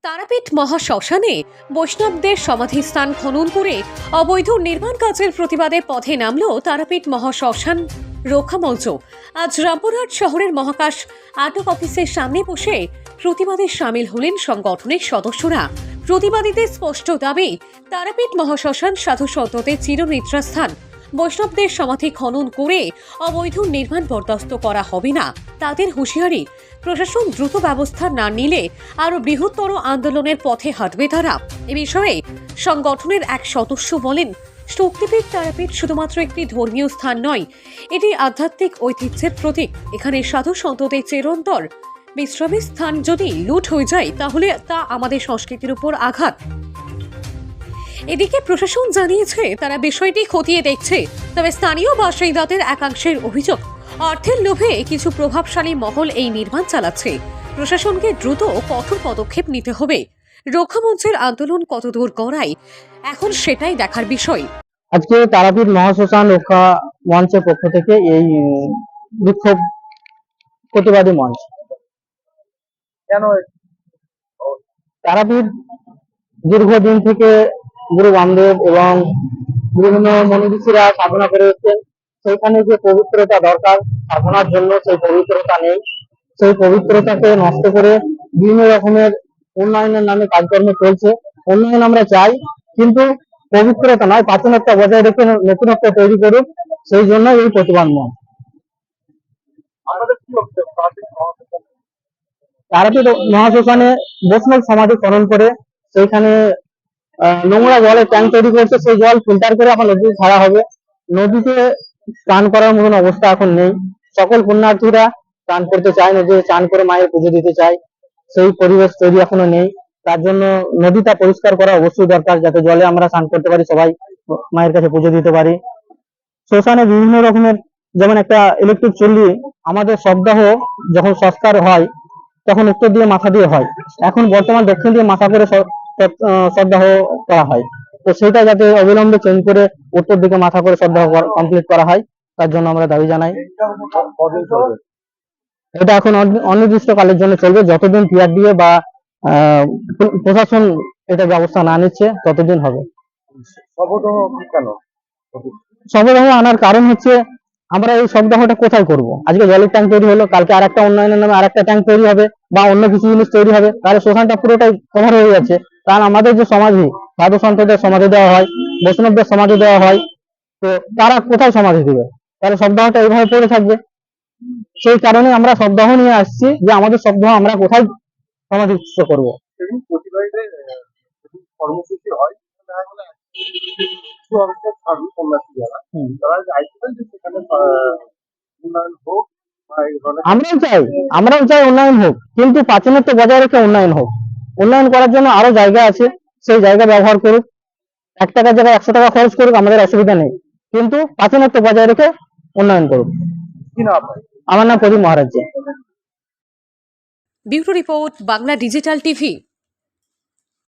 তারাপীঠ মহাশ্মশানে বৈষ্ণবদের সমাধিস্থান খনন করে অবৈধ নির্মাণ কাজের প্রতিবাদে পথে নামল তারাপীঠ মহাশ্মশান রক্ষা মঞ্চ। আজ রামপুরহাট শহরের মহাকাশ আটক অফিসের সামনে বসে প্রতিবাদে সামিল হলেন সংগঠনের সদস্যরা। প্রতিবাদীদের স্পষ্ট দাবি, তারাপীঠ মহাশ্মশান সাধু সন্তদের চিরনিদ্রাস্থান। বৈষ্ণবদের সমাধি খনন করে অবৈধ নির্মাণ বরদাস্ত করা হবে না। তাদের হুঁশিয়ারি, প্রশাসন দ্রুত ব্যবস্থা না নিলে আরো বৃহত্তর আন্দোলনের পথে হাঁটবে তারা। এ বিষয়ে সংগঠনের এক সদস্য বলেন, শক্তিপীঠ তারাপীঠ শুধুমাত্র একটি ধর্মীয় স্থান নয়, এটি আধ্যাত্মিক ঐতিহ্যের প্রতীক। এখানে সাধু সন্তদের চিরন্তর বিশ্রামের স্থান যদি লুট হয়ে যায় তাহলে তা আমাদের সংস্কৃতির উপর আঘাত। এদিকে প্রশাসন জানিয়েছে তারা বিষয়টি খতিয়ে দেখছে, তবে স্থানীয় বাসিন্দাদের একাংশের অভিযোগ, অর্থের লোভে কিছু প্রভাবশালী মহল এই নির্মাণ চালাচ্ছে। প্রশাসনকে দ্রুত কঠোর পদক্ষেপ নিতে হবে। রক্ষা মঞ্চের আন্দোলন কতদূর গড়ায় এখন সেটাই দেখার বিষয়। আজকে তারাপীঠ মহাশ্মশান রক্ষা মঞ্চের পক্ষ থেকে এই বিক্ষোভ প্রতিবাদী মঞ্চ। কেন তারাপীঠ দীর্ঘদিন থেকে গুরু বামদেব এবং বিভিন্ন মনীষীরা সাধনা করে এসেছেন। সেইখানে যে পবিত্রতা দরকার সাধনার জন্য, সেই পবিত্রতা নেই। সেই পবিত্রতাকে নষ্ট করে বিভিন্ন রকমের উন্নয়নের নামে কাজকর্ম চলছে। উন্নয়ন আমরা চাই, কিন্তু পবিত্রতা নয়, প্রাচীনতা বজায় রেখে নতুনত্ব তৈরি করুক, সেই জন্য এই প্রতিবাদ মঞ্চ। আমাদের কি হচ্ছে তারাপীঠ মহাশ্মশানে বৈষ্ণব সমাধি খনন করে সেইখানে নোংরা জলের ট্যাঙ্ক তৈরি করছে। সেই জল ফিল্টার করে আবার নদীতে ছাড়া হবে। নদীতে স্নান করার মতন অবস্থা এখন নেই। সকল পুণ্যার্থীরা স্নান করতে চায়, নদীতে স্নান করে মায়ের পুজো দিতে চায়, সেই পরিবেশ তৈরি এখনো নেই। তার জন্য নদীটা পরিষ্কার করা অবশ্যই দরকার, যাতে জলে আমরা স্নান করতে পারি, সবাই মায়ের কাছে পুজো দিতে পারি। শ্মশানে বিভিন্ন রকমের, যেমন একটা ইলেকট্রিক চুল্লি, আমাদের সপ্তাহ যখন সংস্কার হয় তখন উত্তর দিয়ে মাথা দিয়ে হয়, এখন বর্তমান দক্ষিণ দিয়ে মাথা করে সপ্তাহ করা হয়। তো সেটা যাতে অবিলম্বে চেঞ্জ করে উত্তর দিকে মাথা করে সপ্তাহ কমপ্লিট করা হয়, তার জন্য আমরা দাবি জানাই। এটা এখন অনির্দিষ্টকালের জন্য চলবে, যতদিন টিআরডিএ বা প্রশাসন এটা ব্যবস্থা না নিচ্ছে ততদিন হবে। সবদাহ আনার কারণ হচ্ছে, আমরা এই সপ্তাহটা কোথায় করব? আজকে জলের ট্যাঙ্ক তৈরি হলো, কালকে আরেকটা উন্নয়নের নামে আরেকটা ট্যাঙ্ক তৈরি হবে বা অন্য কিছু জিনিস তৈরি হবে, তাহলে শ্মশানটা পুরোটাই কভার হয়ে যাচ্ছে। কারণ আমাদের যে সমাধি, সাধু সন্তদের সমাধি দেওয়া হয়, বৈষ্ণবদের সমাধি দেওয়া হয়, তো তারা কোথায় সমাধি দিবে? তাহলে সপ্তাহটা এইভাবে পড়ে থাকবে। সেই কারণে আমরা সপ্তাহ নিয়ে আসছি, যে আমাদের সপ্তাহ আমরা কোথায় সমাধিস্থ করবো। প্রতিবাদীদের কর্মসূচি হয়, কিছু অংশ সাধু সন্ন্যাসী যারা তারা চাইছিলেন যে সেখানে উন্নয়ন হোক। আমরাও চাই উন্নয়ন হোক, কিন্তু প্রাচীনত্ব বজায় রেখে উন্নয়ন হোক। উন্নয়ন করার জন্য আরো জায়গা আছে, সেই জায়গা ব্যবহার করুক। 1 টাকার জায়গায় 100 টাকা খরচ করুক, আমাদের অসুবিধা নেই, কিন্তু প্রাচীনত্ব বজায় রেখে উন্নয়ন করুক। কি না আমার নাম Pradip Maharaj. Bureau report, Bangla digital TV.